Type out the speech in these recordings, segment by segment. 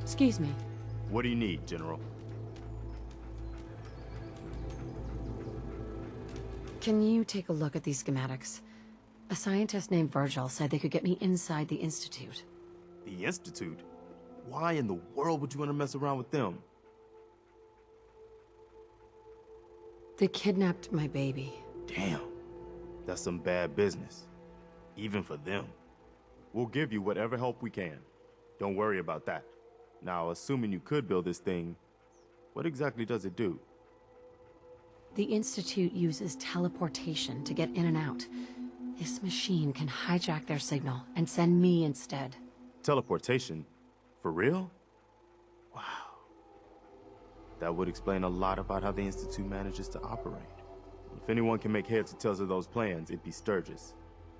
Excuse me. What do you need, General? Can you take a look at these schematics? A scientist named Virgil said they could get me inside the Institute. The Institute? Why in the world would you want to mess around with them? They kidnapped my baby. Damn. That's some bad business. Even for them. We'll give you whatever help we can. Don't worry about that. Now, assuming you could build this thing, what exactly does it do? The Institute uses teleportation to get in and out. This machine can hijack their signal and send me instead. Teleportation? For real? Wow. That would explain a lot about how the Institute manages to operate. If anyone can make heads or tails of those plans, it'd be Sturgis.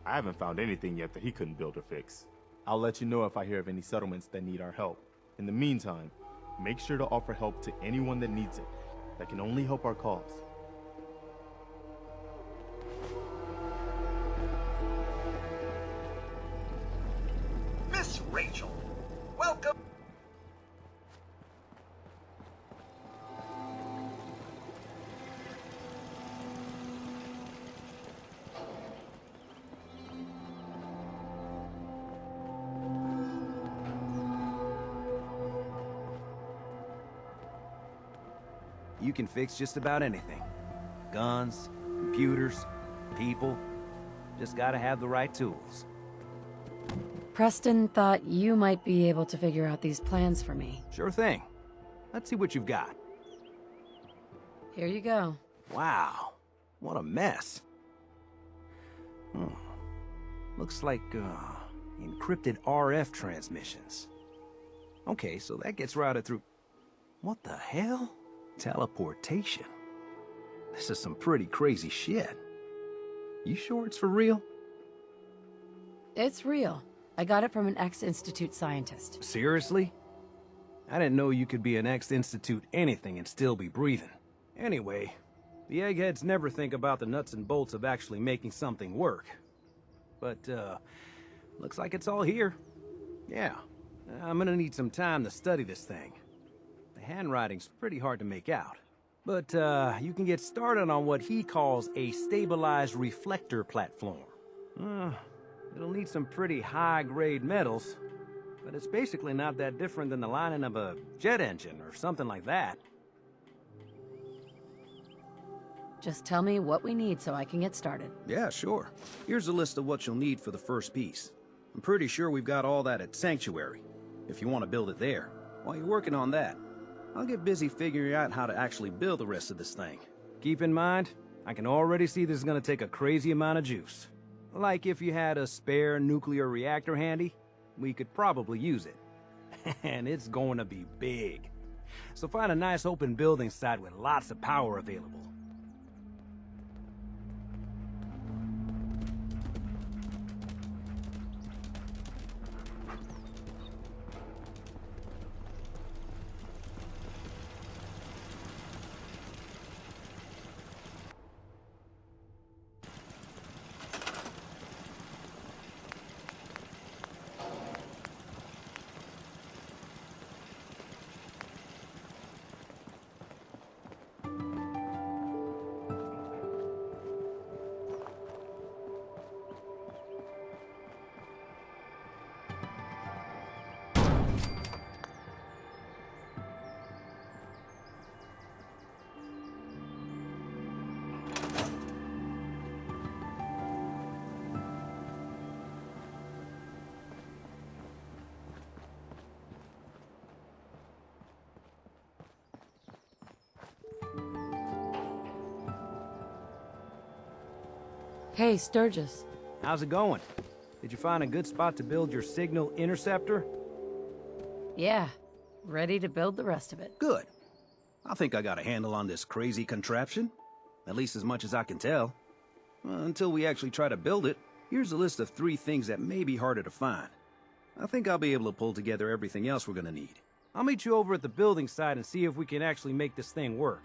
I haven't found anything yet that he couldn't build or fix. I'll let you know if I hear of any settlements that need our help. In the meantime, make sure to offer help to anyone that needs it. That can only help our cause. Miss Rachel, welcome. You can fix just about anything. Guns, computers, people. Just gotta have the right tools. Preston thought you might be able to figure out these plans for me. Sure thing. Let's see what you've got. Here you go. Wow, what a mess. Looks like, encrypted RF transmissions. Okay, so that gets routed through... What the hell? Teleportation. This is some pretty crazy shit. You sure it's for real? It's real. I got it from an ex-Institute scientist. Seriously? I didn't know you could be an ex-Institute anything and still be breathing. Anyway, the eggheads never think about the nuts and bolts of actually making something work. But, looks like it's all here. Yeah, I'm gonna need some time to study this thing. The handwriting's pretty hard to make out. But, you can get started on what he calls a stabilized reflector platform. It'll need some pretty high-grade metals, but it's basically not that different than the lining of a jet engine or something like that. Just tell me what we need so I can get started. Yeah, sure. Here's a list of what you'll need for the first piece. I'm pretty sure we've got all that at Sanctuary, if you want to build it there. While you're working on that, I'll get busy figuring out how to actually build the rest of this thing. Keep in mind, I can already see this is gonna take a crazy amount of juice. Like if you had a spare nuclear reactor handy, we could probably use it. And it's going to be big. So find a nice open building site with lots of power available. Hey, Sturgis. How's it going? Did you find a good spot to build your signal interceptor? Yeah, ready to build the rest of it. Good. I think I got a handle on this crazy contraption. At least as much as I can tell. Until we actually try to build it, here's a list of 3 things that may be harder to find. I think I'll be able to pull together everything else we're gonna need. I'll meet you over at the building site and see if we can actually make this thing work.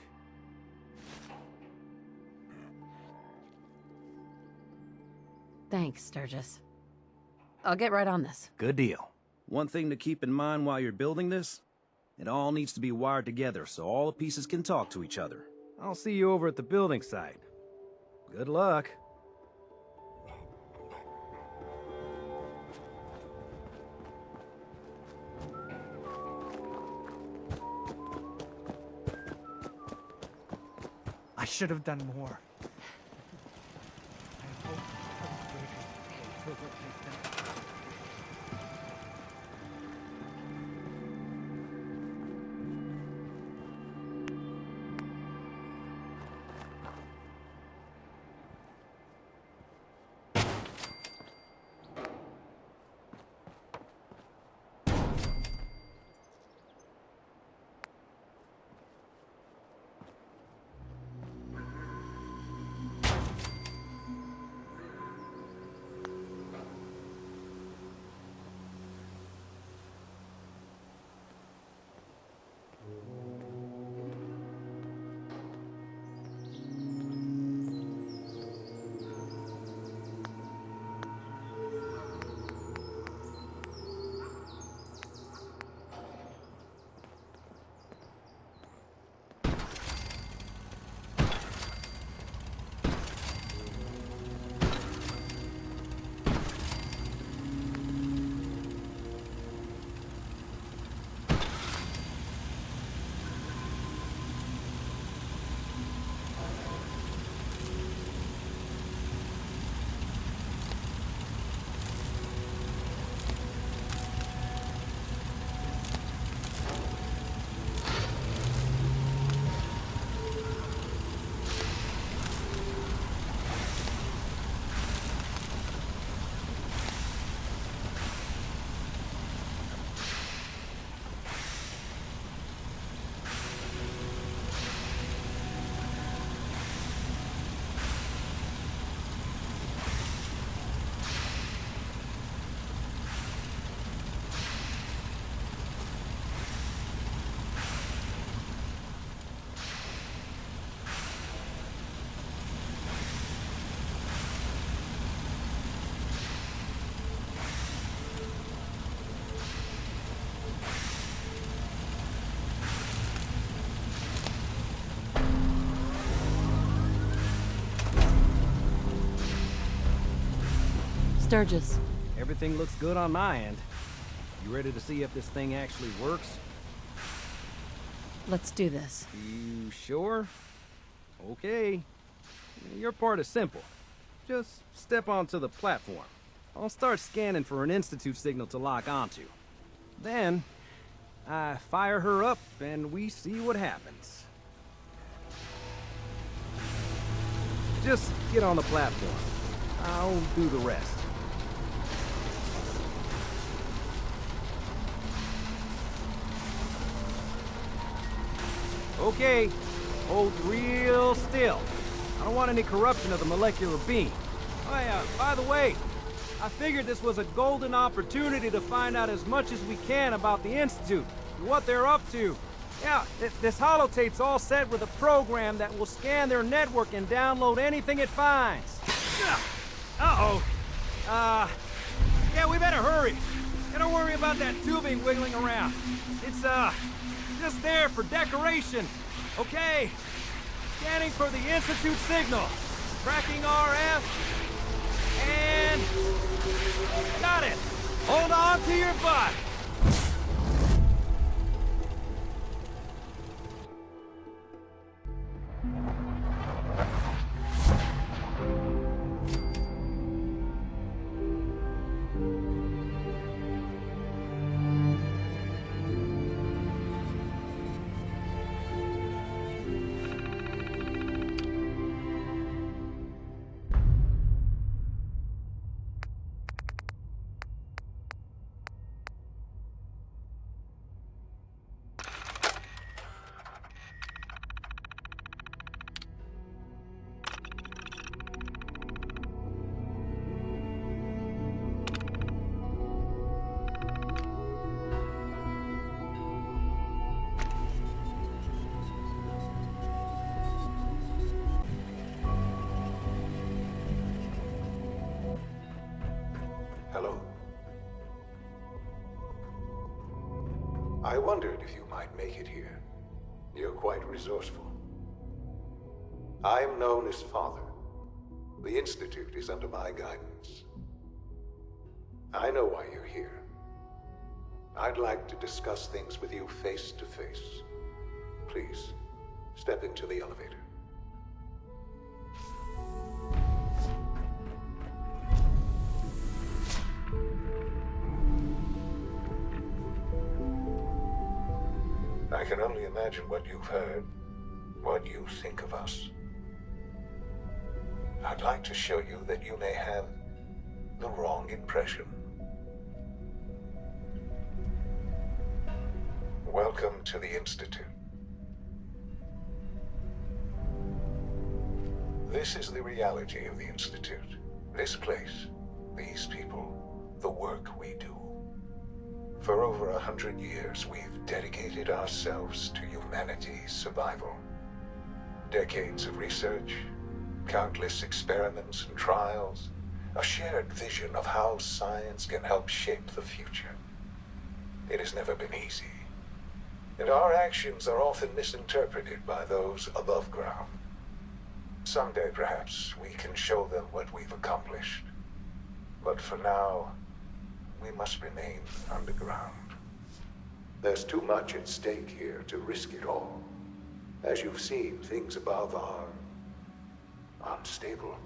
Thanks, Sturgis. I'll get right on this. Good deal. One thing to keep in mind while you're building this, It all needs to be wired together so all the pieces can talk to each other. I'll see you over at the building site. Good luck. I should have done more. I hope those breakers pay for what they've done. Sturgis. Everything looks good on my end. You ready to see if this thing actually works? Let's do this. You sure? Okay. Your part is simple. Just step onto the platform. I'll start scanning for an Institute signal to lock onto. Then, I fire her up and we see what happens. Just get on the platform. I'll do the rest. Okay, hold real still. I don't want any corruption of the molecular beam. Oh yeah, by the way, I figured this was a golden opportunity to find out as much as we can about the Institute and what they're up to. Yeah, this holotape's all set with a program that will scan their network and download anything it finds. Uh-oh. Yeah, we better hurry. And don't worry about that tubing wiggling around. It's, just there for decoration. Okay. Scanning for the Institute signal. Tracking RF. And... got it. Hold on to your butt. I wondered if you might make it here. You're quite resourceful. I'm known as Father. The Institute is under my guidance. I know why you're here. I'd like to discuss things with you face to face. Please, step into the elevator. I can only imagine what you've heard, what you think of us. I'd like to show you that you may have the wrong impression. Welcome to the Institute. This is the reality of the Institute. This place, these people, the work we do. For over 100 years, we've dedicated ourselves to humanity's survival. Decades of research, countless experiments and trials, a shared vision of how science can help shape the future. It has never been easy, and our actions are often misinterpreted by those above ground. Someday, perhaps, we can show them what we've accomplished. But for now, we must remain underground. There's too much at stake here to risk it all. As you've seen, things above are unstable.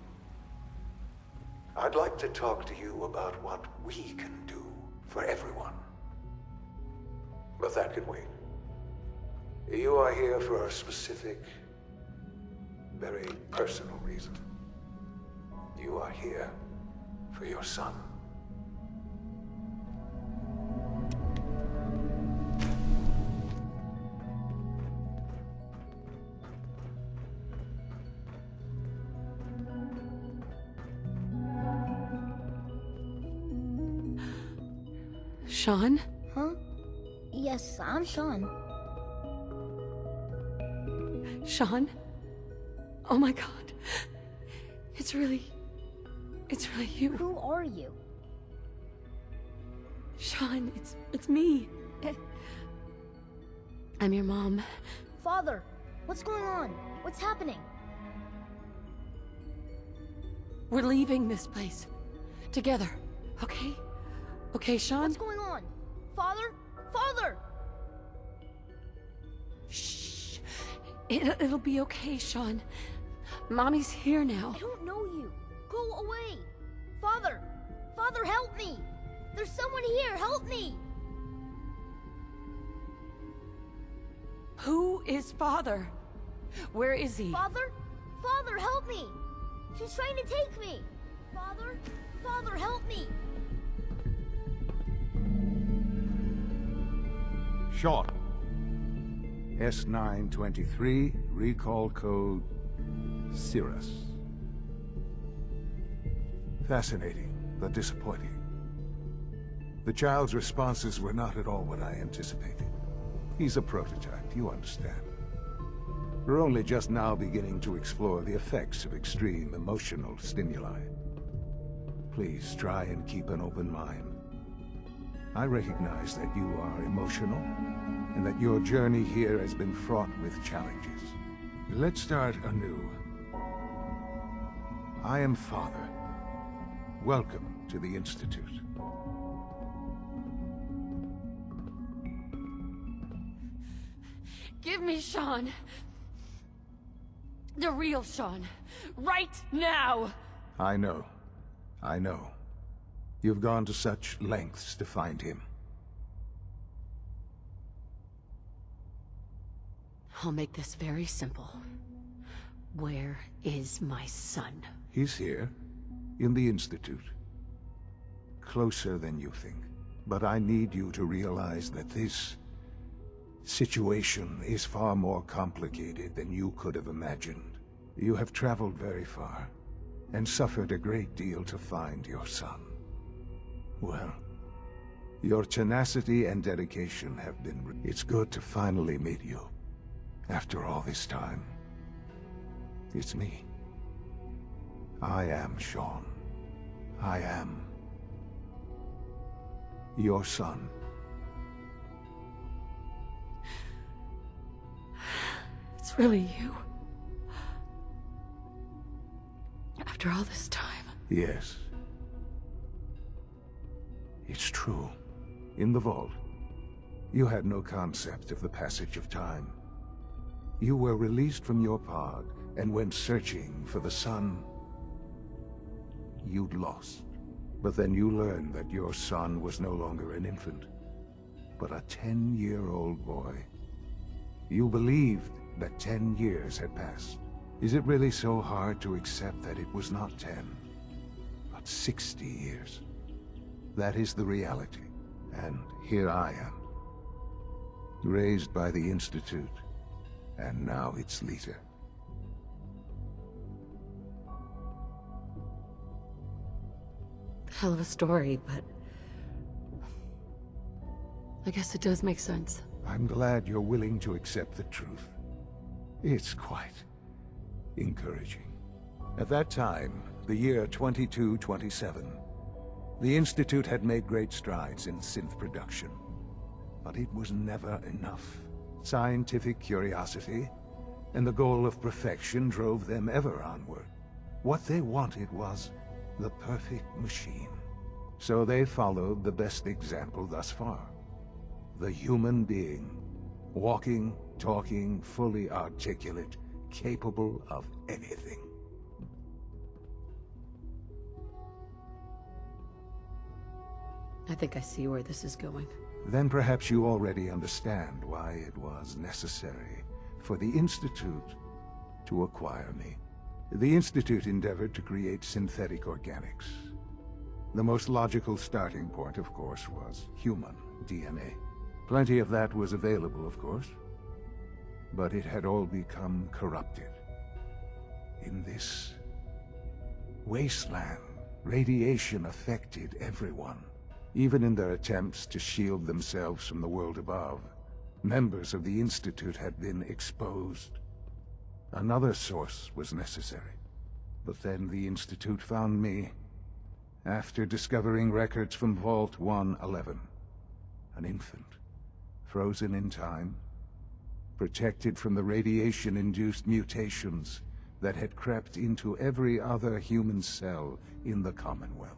I'd like to talk to you about what we can do for everyone. But that can wait. You are here for a specific, very personal reason. You are here for your son. Shaun? Huh? Yes, I'm Shaun. Shaun? Oh my god. It's really you. Who are you? Shaun, it's me. I'm your mom. Father, what's going on? What's happening? We're leaving this place. Together. Okay? Okay, Shaun? What's going on? Father? Father! Shh. It'll be okay, Shaun. Mommy's here now. I don't know you. Go away. Father! Father, help me! There's someone here, help me! Who is Father? Where is he? Father? Father, help me! She's trying to take me! Father? Father, help me! Shaun. S923, recall code Cirrus. Fascinating, but disappointing. The child's responses were not at all what I anticipated. He's a prototype, you understand. We're only just now beginning to explore the effects of extreme emotional stimuli. Please try and keep an open mind. I recognize that you are emotional, and that your journey here has been fraught with challenges. Let's start anew. I am Father. Welcome to the Institute. Give me Shaun. The real Shaun. Right now! I know. I know. You've gone to such lengths to find him. I'll make this very simple. Where is my son? He's here, in the Institute. Closer than you think. But I need you to realize that this situation is far more complicated than you could have imagined. You have traveled very far, and suffered a great deal to find your son. Well, your tenacity and dedication have been... It's good to finally meet you. After all this time. It's me. I am Shaun. I am your son. this really you? After all this time? Yes. It's true. In the vault, you had no concept of the passage of time. You were released from your pod and went searching for the sun you'd lost. But then you learned that your son was no longer an infant, but a 10-year-old boy. You believed that 10 years had passed. Is it really so hard to accept that it was not 10, but 60 years? That is the reality. And here I am, raised by the Institute, and now its leader. Hell of a story, but I guess it does make sense. I'm glad you're willing to accept the truth. It's quite encouraging. At that time, the year 2227, the Institute had made great strides in synth production. But it was never enough. Scientific curiosity and the goal of perfection drove them ever onward. What they wanted was the perfect machine. So they followed the best example thus far. The human being. Walking, talking, fully articulate, capable of anything. I think I see where this is going. Then perhaps you already understand why it was necessary for the Institute to acquire me. The Institute endeavored to create synthetic organics. The most logical starting point, of course, was human DNA. Plenty of that was available, of course, but it had all become corrupted. In this wasteland, radiation affected everyone. Even in their attempts to shield themselves from the world above, members of the Institute had been exposed. Another source was necessary. But then the Institute found me, after discovering records from Vault 111. An infant, frozen in time, protected from the radiation-induced mutations that had crept into every other human cell in the Commonwealth.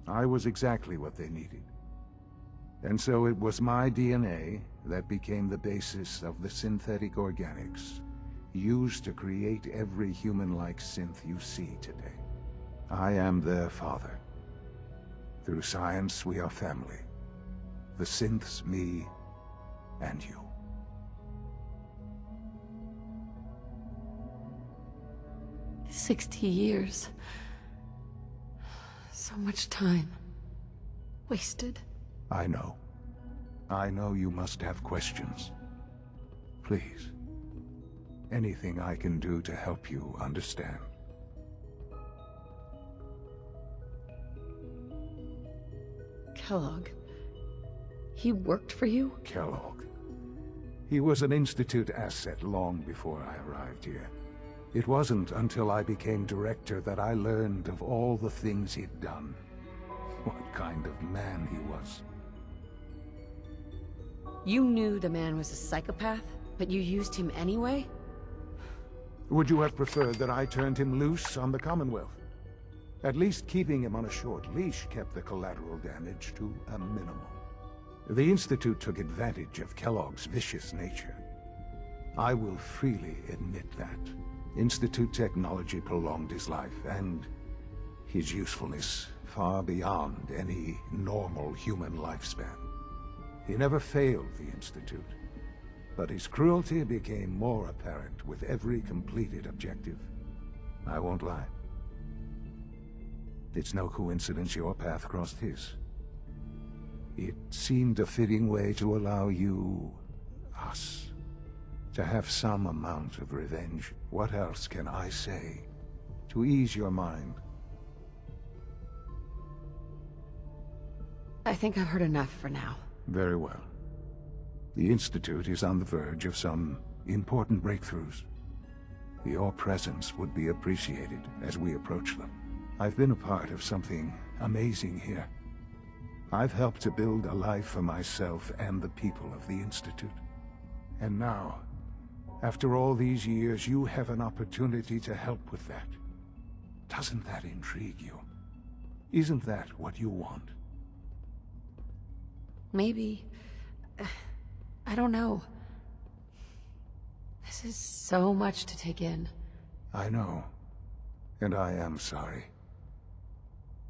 I was exactly what they needed. And so it was my DNA that became the basis of the synthetic organics used to create every human-like synth you see today. I am their father. Through science, we are family. The synths, me, and you. $60 years. So much time. Wasted. I know. I know you must have questions. Please. Anything I can do to help you understand. Kellogg. He worked for you? Kellogg. He was an Institute asset long before I arrived here. It wasn't until I became director that I learned of all the things he'd done. What kind of man he was. You knew the man was a psychopath, but you used him anyway? Would you have preferred that I turned him loose on the Commonwealth? At least keeping him on a short leash kept the collateral damage to a minimum. The Institute took advantage of Kellogg's vicious nature. I will freely admit that. Institute technology prolonged his life, and his usefulness far beyond any normal human lifespan. He never failed the Institute, but his cruelty became more apparent with every completed objective. I won't lie. It's no coincidence your path crossed his. It seemed a fitting way to allow you, us, to have some amount of revenge. What else can I say to ease your mind? I think I've heard enough for now. Very well. The Institute is on the verge of some important breakthroughs. Your presence would be appreciated as we approach them. I've been a part of something amazing here. I've helped to build a life for myself and the people of the Institute. And now, After all these years, you have an opportunity to help with that. Doesn't that intrigue you? Isn't that what you want? Maybe. I don't know. This is so much to take in. I know. And I am sorry.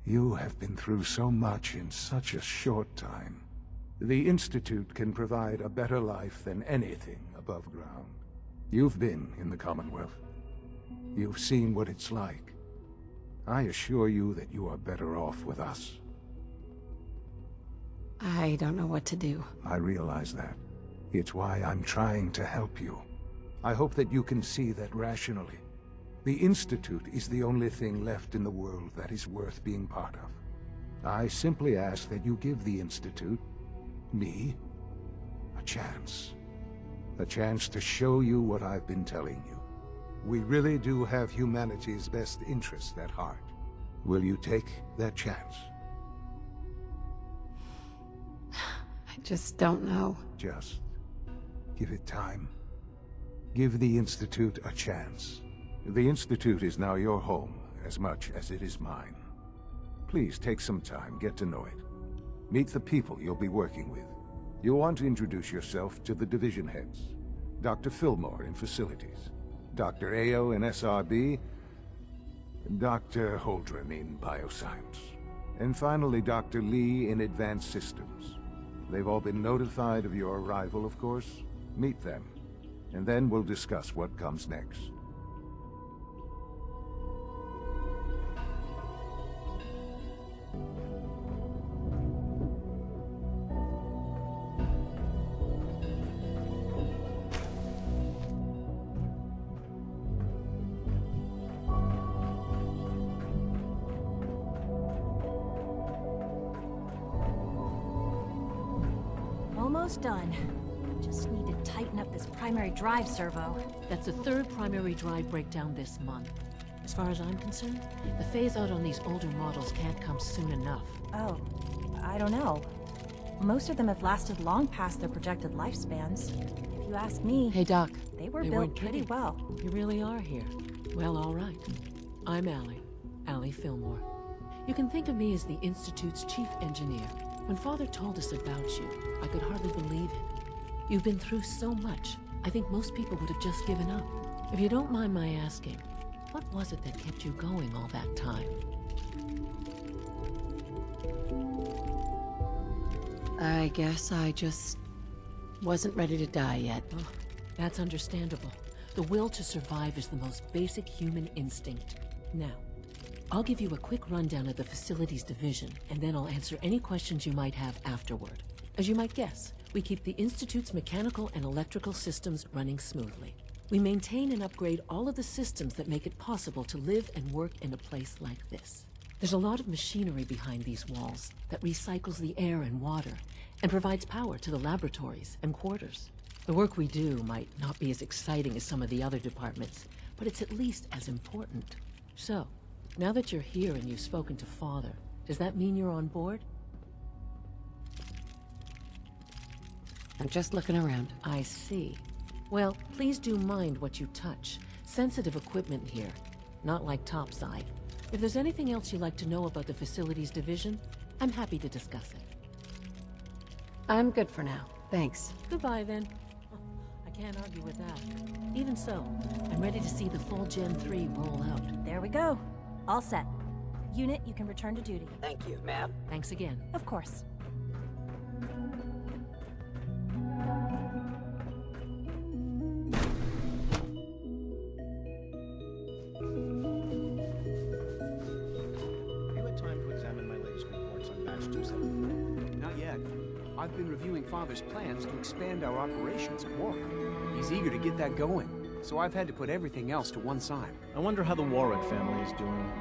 You have been through so much in such a short time. The Institute can provide a better life than anything above ground. You've been in the Commonwealth. You've seen what it's like. I assure you that you are better off with us. I don't know what to do. I realize that. It's why I'm trying to help you. I hope that you can see that rationally. The Institute is the only thing left in the world that is worth being part of. I simply ask that you give the Institute, me, a chance. A chance to show you what I've been telling you. We really do have humanity's best interest at heart. Will you take that chance? I just don't know. Just give it time. Give the Institute a chance. The Institute is now your home as much as it is mine. Please take some time, get to know it. Meet the people you'll be working with. You'll want to introduce yourself to the division heads. Dr. Fillmore in Facilities, Dr. Ayo in SRB, Dr. Holdren in Bioscience, and finally Dr. Lee in Advanced Systems. They've all been notified of your arrival, of course. Meet them, and then we'll discuss what comes next. Almost done. Just need to tighten up this primary drive servo. That's the third primary drive breakdown this month. As far as I'm concerned, the phase-out on these older models can't come soon enough. Oh, I don't know. Most of them have lasted long past their projected lifespans. If you ask me... Hey, Doc. They were They built weren't pretty kidding. well. You really are here. Well, all right. I'm Allie Fillmore. You can think of me as the Institute's chief engineer. When Father told us about you, I could hardly believe it. You've been through so much, I think most people would have just given up. If you don't mind my asking, what was it that kept you going all that time? I guess I just wasn't ready to die yet. Oh, that's understandable. The will to survive is the most basic human instinct. Now, I'll give you a quick rundown of the Facilities Division, and then I'll answer any questions you might have afterward. As you might guess, we keep the Institute's mechanical and electrical systems running smoothly. We maintain and upgrade all of the systems that make it possible to live and work in a place like this. There's a lot of machinery behind these walls that recycles the air and water and provides power to the laboratories and quarters. The work we do might not be as exciting as some of the other departments, but it's at least as important. So, now that you're here and you've spoken to Father, does that mean you're on board? I'm just looking around. I see. Well, please do mind what you touch. Sensitive equipment here, not like topside. If there's anything else you'd like to know about the Facilities Division, I'm happy to discuss it. I'm good for now. Thanks. Goodbye, then. I can't argue with that. Even so, I'm ready to see the full Gen 3 roll out. There we go. All set. Unit, you can return to duty. Thank you, ma'am. Thanks again. Of course. Have you had time to examine my latest reports on batch 274? Not yet. I've been reviewing Father's plans to expand our operations at Warwick. He's eager to get that going, so I've had to put everything else to one side. I wonder how the Warwick family is doing.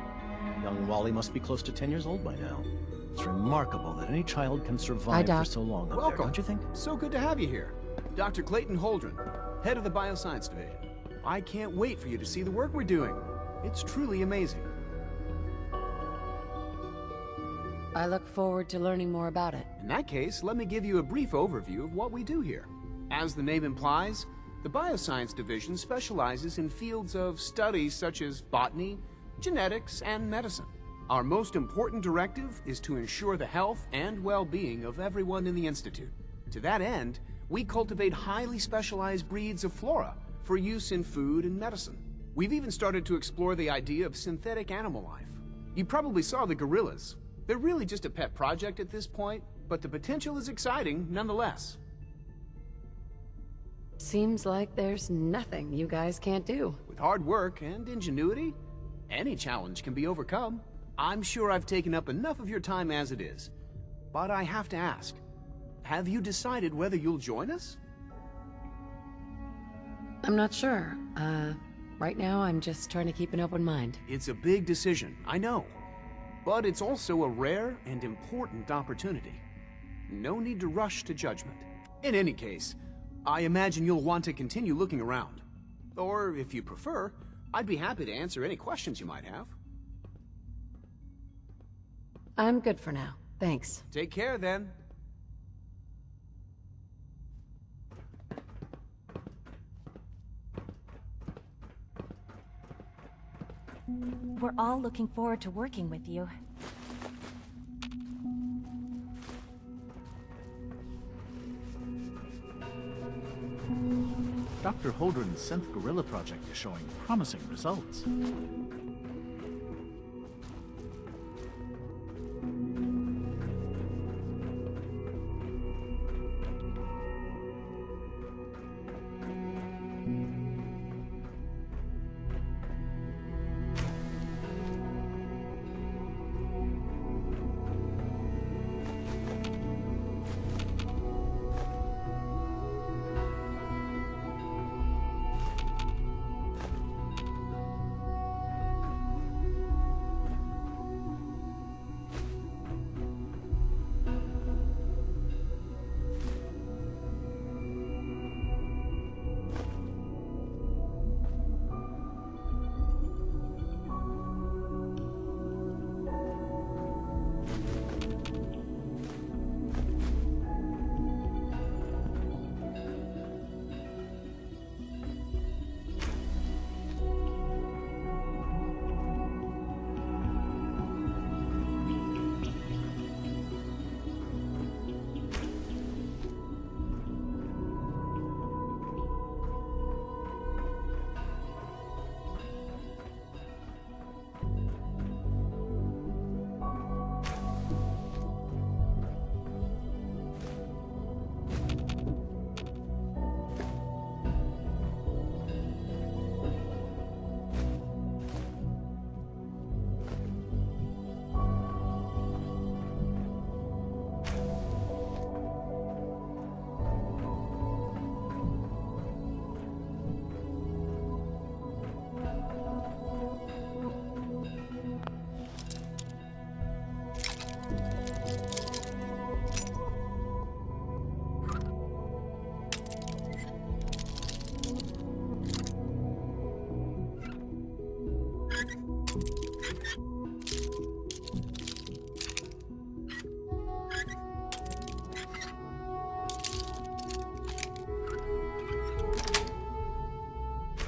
Young Wally must be close to 10 years old by now. It's remarkable that any child can survive Doc. for so long up Welcome. there, don't you think? So good to have you here. Dr. Clayton Holdren, head of the Bioscience Division. I can't wait for you to see the work we're doing. It's truly amazing. I look forward to learning more about it. In that case, let me give you a brief overview of what we do here. As the name implies, The Bioscience Division specializes in fields of studies such as botany, genetics, and medicine. Our most important directive is to ensure the health and well-being of everyone in the Institute. To that end, we cultivate highly specialized breeds of flora for use in food and medicine. We've even started to explore the idea of synthetic animal life. You probably saw the gorillas. They're really just a pet project at this point, but the potential is exciting nonetheless. Seems like there's nothing you guys can't do. With hard work and ingenuity, any challenge can be overcome. I'm sure I've taken up enough of your time as it is, but I have to ask, have you decided whether you'll join us? I'm not sure. Right now I'm just trying to keep an open mind. It's a big decision, I know. But it's also a rare and important opportunity. No need to rush to judgment. In any case, I imagine you'll want to continue looking around. Or, if you prefer, I'd be happy to answer any questions you might have. I'm good for now. Thanks. Take care, then. We're all looking forward to working with you. Dr. Holdren's synth gorilla project is showing promising results.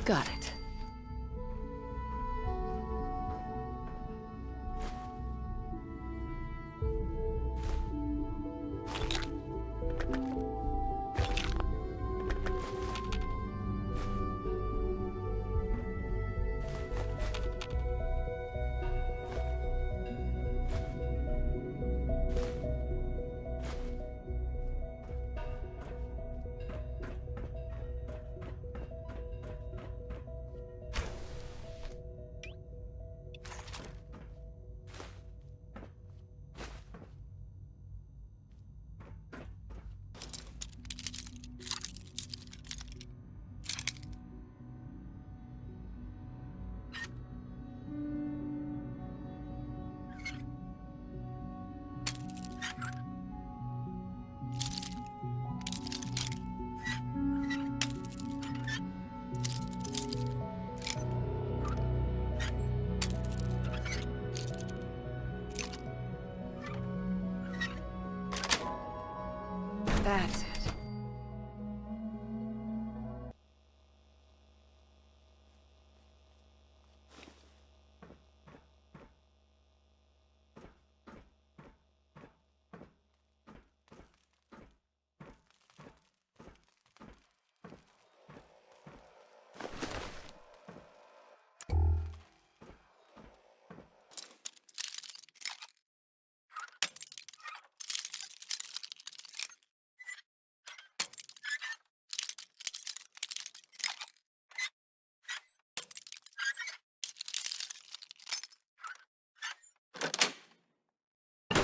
Got it. That's it.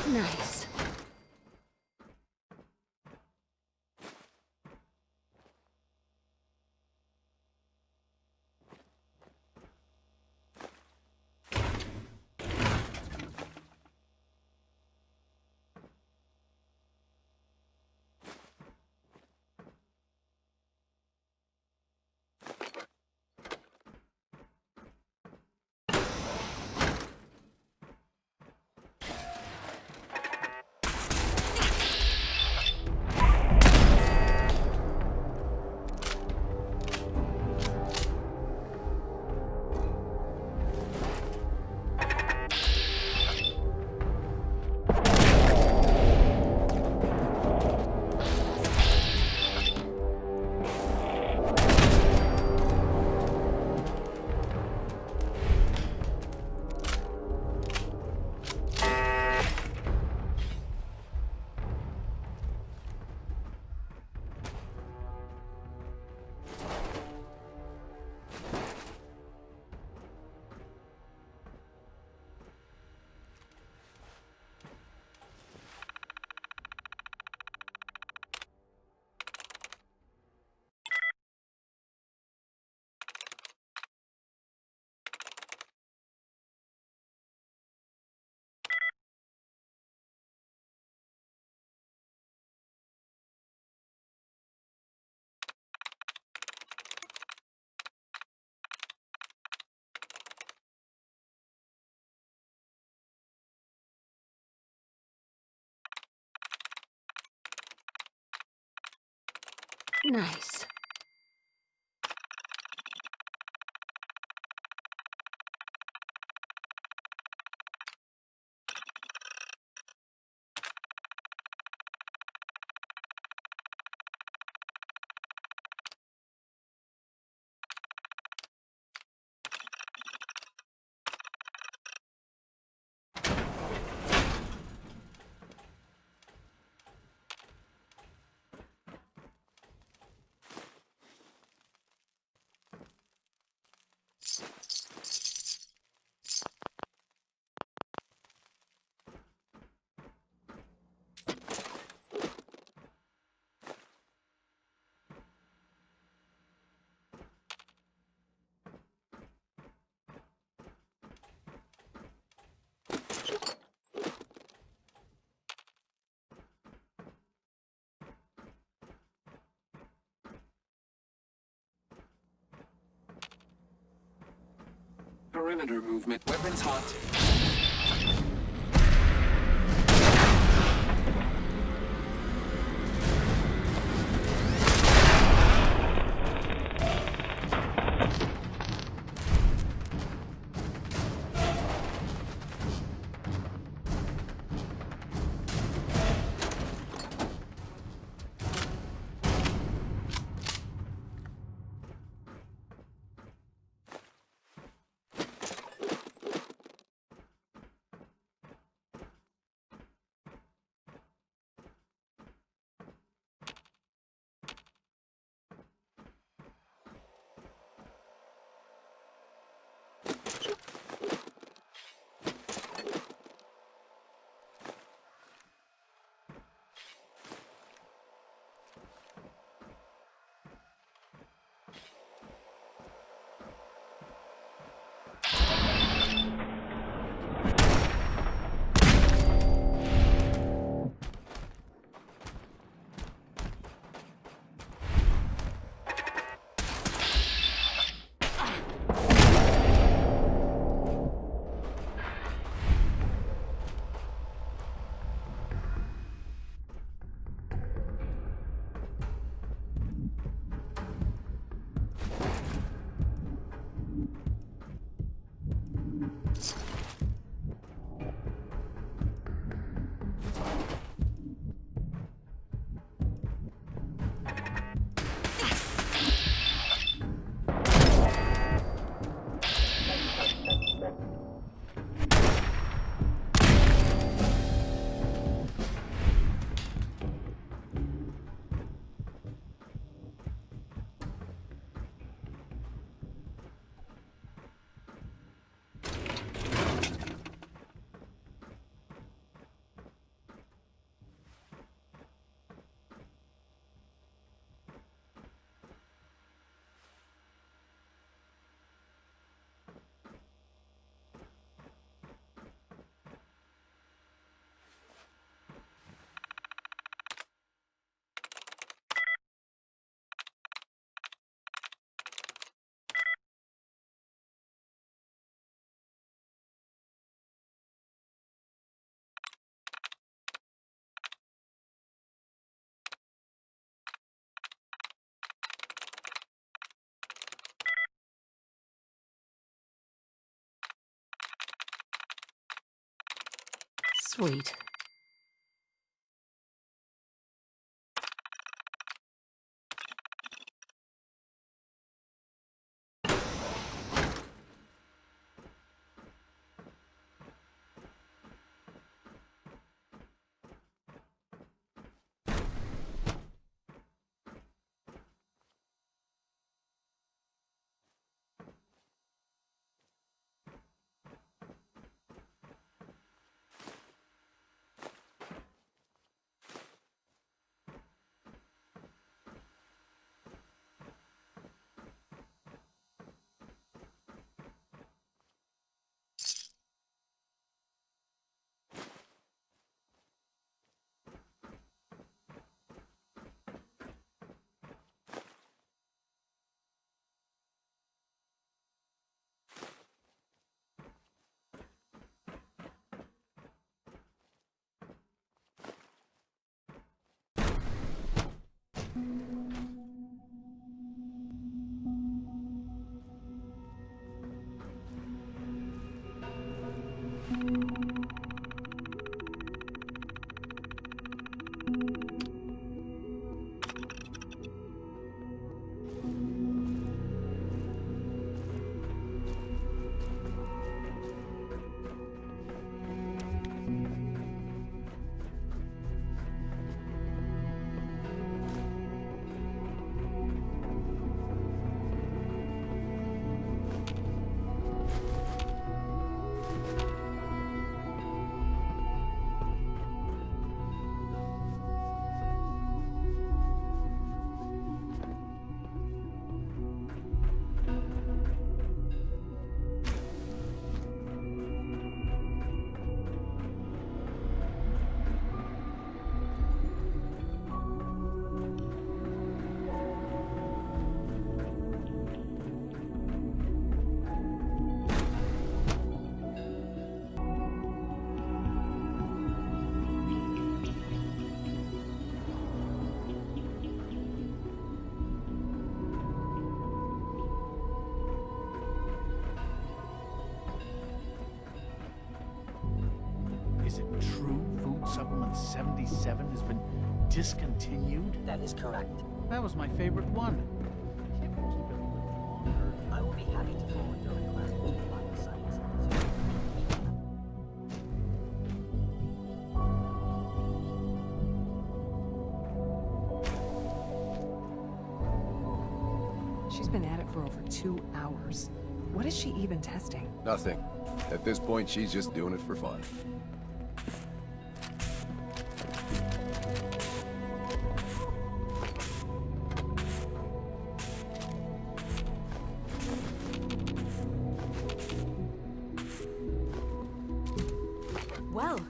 Nice. Nice. Perimeter movement. Weapons hot. Sweet. Is it true food supplement 77 has been discontinued? That is correct. That was my favorite one. Can't we keep it a little longer? I will be happy to forward your request to the Life Science Institute. She's been at it for over 2 hours. What is she even testing? Nothing. At this point, she's just doing it for fun. Well,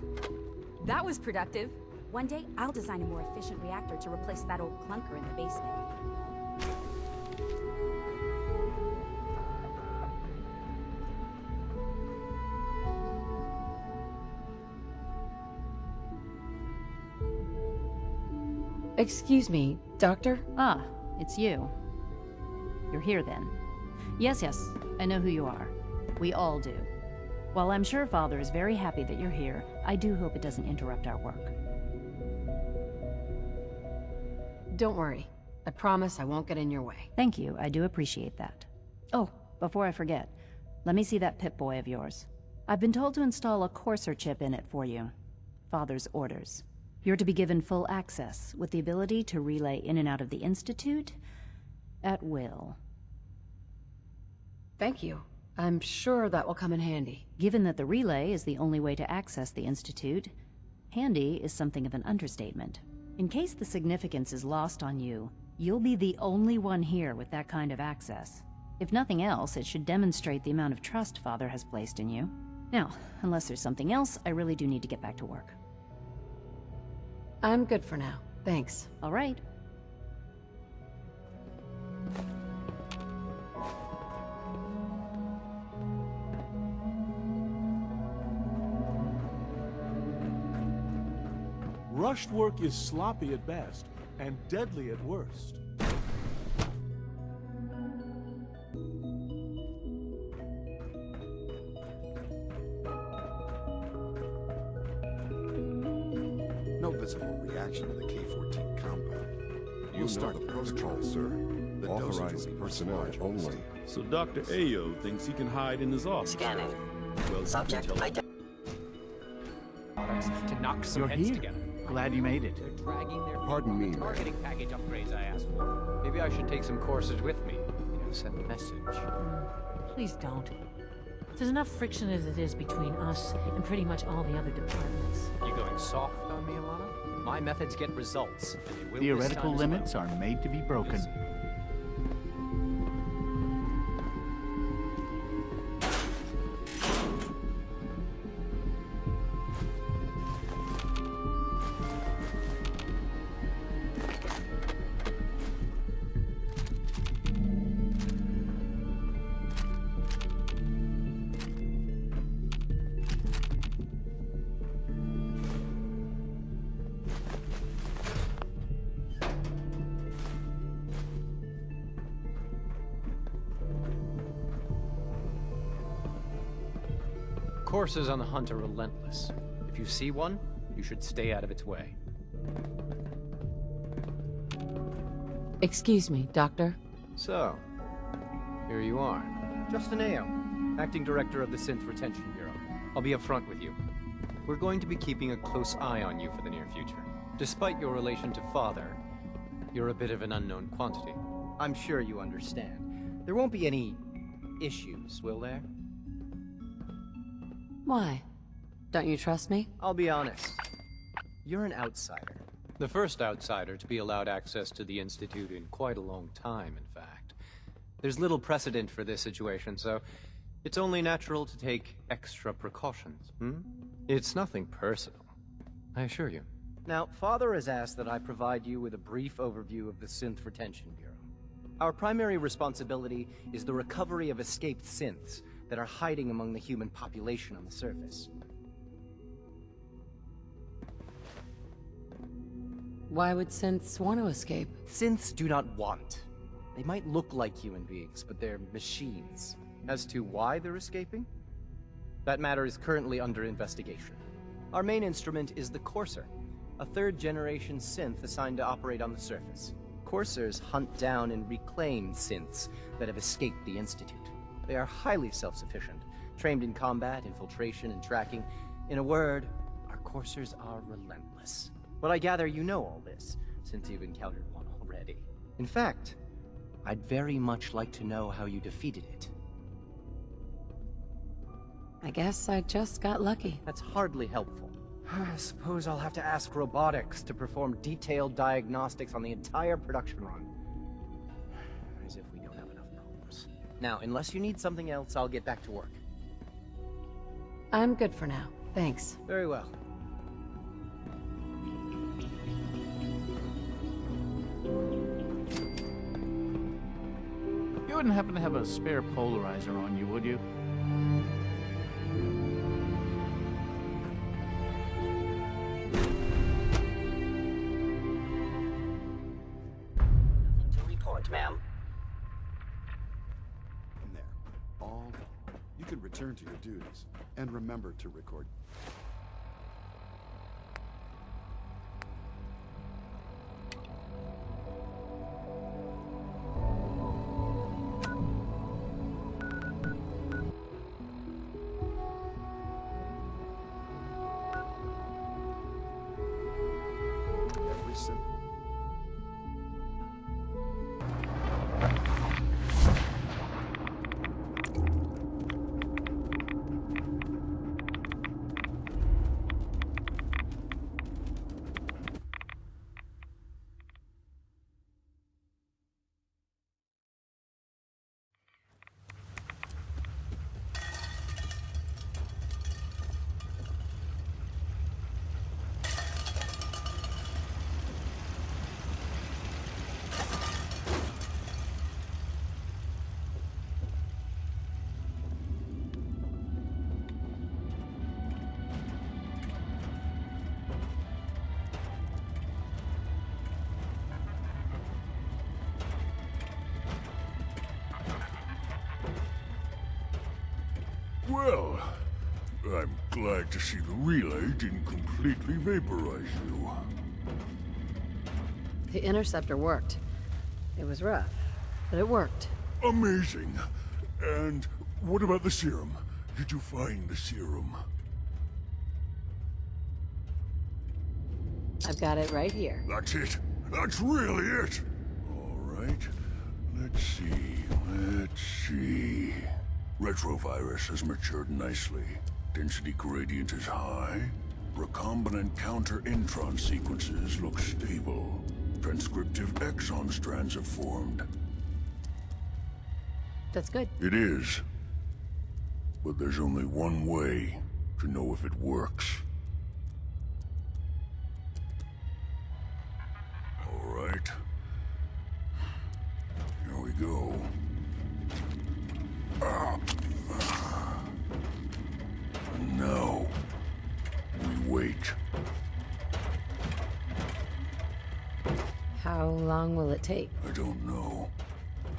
that was productive. One day, I'll design a more efficient reactor to replace that old clunker in the basement. Excuse me, Doctor? Ah, it's you. You're here then. Yes, I know who you are. We all do. While I'm sure Father is very happy that you're here, I do hope it doesn't interrupt our work. Don't worry. I promise I won't get in your way. Thank you, I do appreciate that. Oh, before I forget, let me see that Pip-Boy of yours. I've been told to install a Courser chip in it for you. Father's orders. You're to be given full access, with the ability to relay in and out of the Institute at will. Thank you. I'm sure that will come in handy. Given that the relay is the only way to access the Institute, handy is something of an understatement. In case the significance is lost on you, you'll be the only one here with that kind of access. If nothing else, it should demonstrate the amount of trust Father has placed in you. Now, unless there's something else, I really do need to get back to work. I'm good for now. Thanks. All right. Rushed work is sloppy at best and deadly at worst. noticeable reaction to the K-14 compound. You We'll start know the protocol, protocol, sir. sir. The Authorized dosage will be personnel much only. larger. So Dr. Ayo thinks he can hide in his office. Scanning. Well, Subject you can tell him. To knock some You're heads here. together. Glad you made it. They're dragging their Pardon me, targeting package upgrades I asked for. Maybe I should take some courses with me. Send a message. Please don't. There's enough friction as it is between us and pretty much all the other departments. You going soft on me, Alana? My methods get results. And they will Theoretical this time as limits are made to be broken. Coursers on the hunt are relentless. If you see one, you should stay out of its way. Excuse me, Doctor. So, here you are. Justin Ayo, Acting Director of the Synth Retention Bureau. I'll be upfront with you. We're going to be keeping a close eye on you for the near future. Despite your relation to Father, you're a bit of an unknown quantity. I'm sure you understand. There won't be any issues, will there? Why? Don't you trust me? I'll be honest. You're an outsider. The first outsider to be allowed access to the Institute in quite a long time, in fact. There's little precedent for this situation, so it's only natural to take extra precautions, It's nothing personal, I assure you. Now, Father has asked that I provide you with a brief overview of the Synth Retention Bureau. Our primary responsibility is the recovery of escaped synths that are hiding among the human population on the surface. Why would synths want to escape? Synths do not want. They might look like human beings, but they're machines. As to why they're escaping? That matter is currently under investigation. Our main instrument is the Courser, a third-generation synth assigned to operate on the surface. Coursers hunt down and reclaim synths that have escaped the Institute. They are highly self-sufficient, trained in combat, infiltration, and tracking. In a word, our coursers are relentless. But I gather you know all this, since you've encountered one already. In fact, I'd very much like to know how you defeated it. I guess I just got lucky. That's hardly helpful. I suppose I'll have to ask robotics to perform detailed diagnostics on the entire production run. As if we don't have enough problems. Now, unless you need something else, I'll get back to work. I'm good for now. Thanks. Very well. You wouldn't happen to have a spare polarizer on you, would you? Nothing to report, ma'am. In there. All gone. You can return to your duties. And remember to record. Every simple. Well, I'm glad to see the relay didn't completely vaporize you. The interceptor worked. It was rough, but it worked. Amazing. And what about the serum? Did you find the serum? I've got it right here. That's it. That's really it. All right. Let's see. Retrovirus has matured nicely. Density gradient is high. Recombinant counter-intron sequences look stable. Transcriptive exon strands have formed. That's good. It is. But there's only one way to know if it works. All right. Here we go. And now, we wait. How long will it take? I don't know.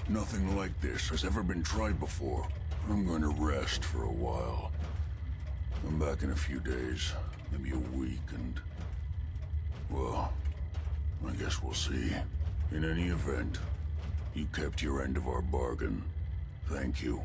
Nothing like this has ever been tried before. I'm going to rest for a while. I'm back in a few days, maybe a week, and... well, I guess we'll see. In any event, you kept your end of our bargain. Thank you.